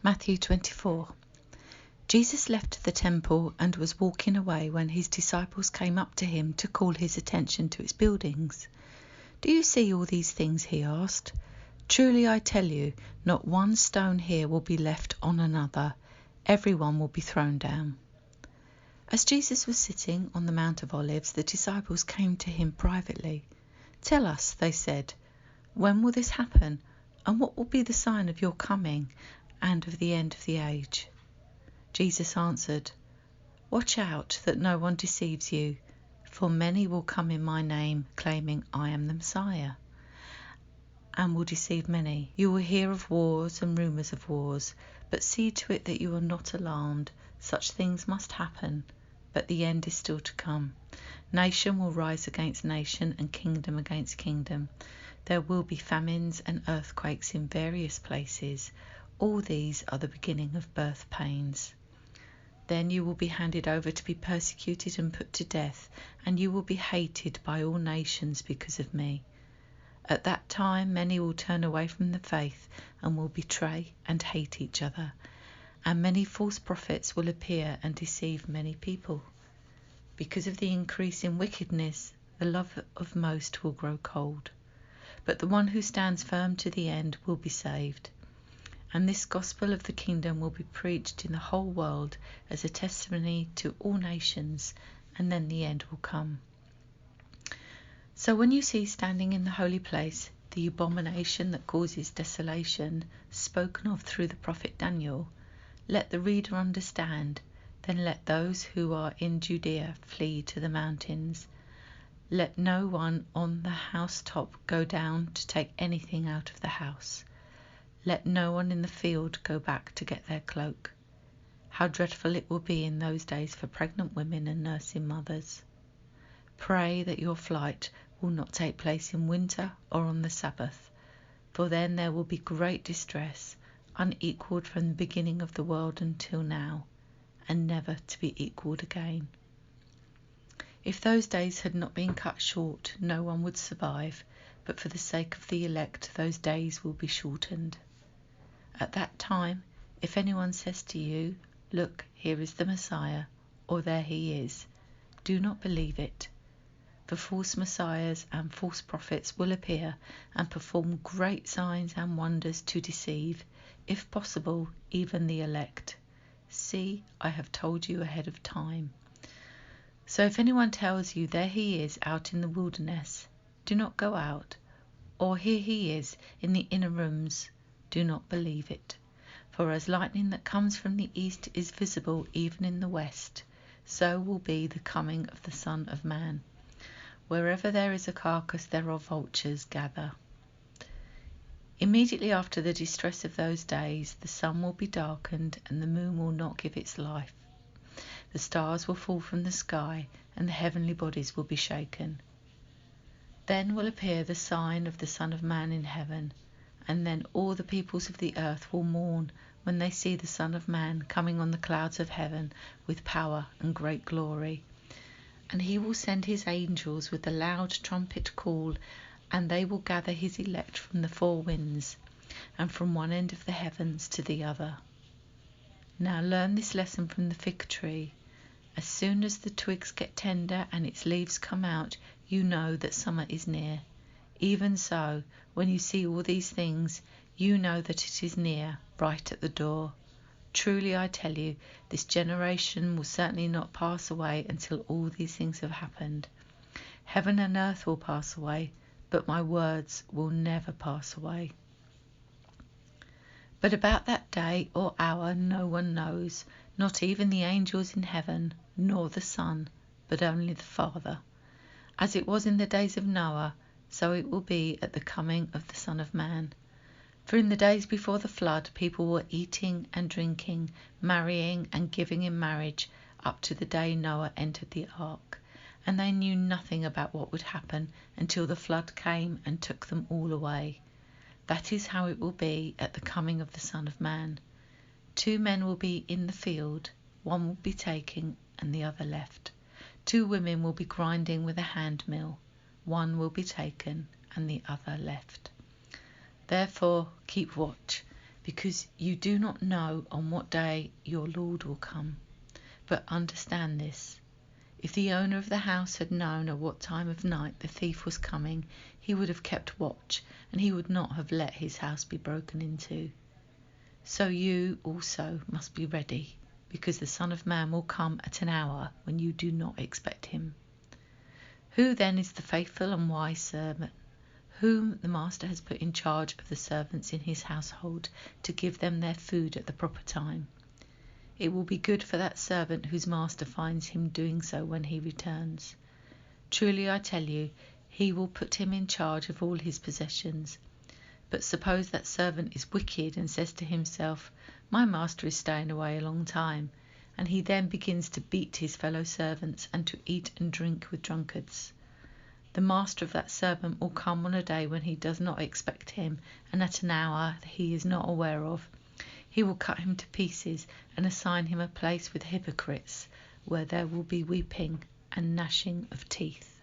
Matthew 24. Jesus left the temple and was walking away when his disciples came up to him to call his attention to its buildings. "Do you see all these things?" he asked. "Truly I tell you, not one stone here will be left on another. Everyone will be thrown down." As Jesus was sitting on the Mount of Olives, the disciples came to him privately. "Tell us," they said, "when will this happen? And what will be the sign of your coming and of the end of the age?" Jesus answered, "Watch out that no one deceives you, for many will come in my name, claiming I am the Messiah, and will deceive many. You will hear of wars and rumours of wars, but see to it that you are not alarmed. Such things must happen, but the end is still to come. Nation will rise against nation and kingdom against kingdom. There will be famines and earthquakes in various places. All these are the beginning of birth pains. Then you will be handed over to be persecuted and put to death, and you will be hated by all nations because of me. At that time many will turn away from the faith and will betray and hate each other, and many false prophets will appear and deceive many people. Because of the increase in wickedness, the love of most will grow cold, but the one who stands firm to the end will be saved. And this gospel of the kingdom will be preached in the whole world as a testimony to all nations, and then the end will come. So when you see standing in the holy place the abomination that causes desolation, spoken of through the prophet Daniel, let the reader understand. Then let those who are in Judea flee to the mountains. Let no one on the housetop go down to take anything out of the house. Let no one in the field go back to get their cloak. How dreadful it will be in those days for pregnant women and nursing mothers. Pray that your flight will not take place in winter or on the Sabbath, for then there will be great distress, unequalled from the beginning of the world until now, and never to be equalled again. If those days had not been cut short, no one would survive, but for the sake of the elect those days will be shortened. At that time, if anyone says to you, 'Look, here is the Messiah,' or 'There he is,' do not believe it. For false messiahs and false prophets will appear and perform great signs and wonders to deceive, if possible, even the elect. See, I have told you ahead of time. So if anyone tells you, 'There he is out in the wilderness,' do not go out, or 'Here he is in the inner rooms,' do not believe it. For as lightning that comes from the east is visible even in the west, so will be the coming of the Son of Man. Wherever there is a carcass, thereof vultures gather. Immediately after the distress of those days, the sun will be darkened, and the moon will not give its light. The stars will fall from the sky, and the heavenly bodies will be shaken. Then will appear the sign of the Son of Man in heaven, and then all the peoples of the earth will mourn when they see the Son of Man coming on the clouds of heaven with power and great glory. And he will send his angels with a loud trumpet call, and they will gather his elect from the four winds, and from one end of the heavens to the other. Now learn this lesson from the fig tree. As soon as the twigs get tender and its leaves come out, you know that summer is near. Even so, when you see all these things, you know that it is near, right at the door. Truly I tell you, this generation will certainly not pass away until all these things have happened. Heaven and earth will pass away, but my words will never pass away. But about that day or hour no one knows, not even the angels in heaven, nor the Son, but only the Father. As it was in the days of Noah, so it will be at the coming of the Son of Man. For in the days before the flood, people were eating and drinking, marrying and giving in marriage, up to the day Noah entered the ark. And they knew nothing about what would happen until the flood came and took them all away. That is how it will be at the coming of the Son of Man. 2 men will be in the field, one will be taken and the other left. 2 women will be grinding with a hand mill, one will be taken and the other left. Therefore keep watch, because you do not know on what day your Lord will come. But understand this. If the owner of the house had known at what time of night the thief was coming, he would have kept watch, and he would not have let his house be broken into. So you also must be ready, because the Son of Man will come at an hour when you do not expect him. Who then is the faithful and wise servant, whom the master has put in charge of the servants in his household to give them their food at the proper time? It will be good for that servant whose master finds him doing so when he returns. Truly I tell you, he will put him in charge of all his possessions. But suppose that servant is wicked and says to himself, "My master is staying away a long time," and he then begins to beat his fellow servants and to eat and drink with drunkards. The master of that servant will come on a day when he does not expect him, and at an hour he is not aware of. He will cut him to pieces and assign him a place with hypocrites, where there will be weeping and gnashing of teeth.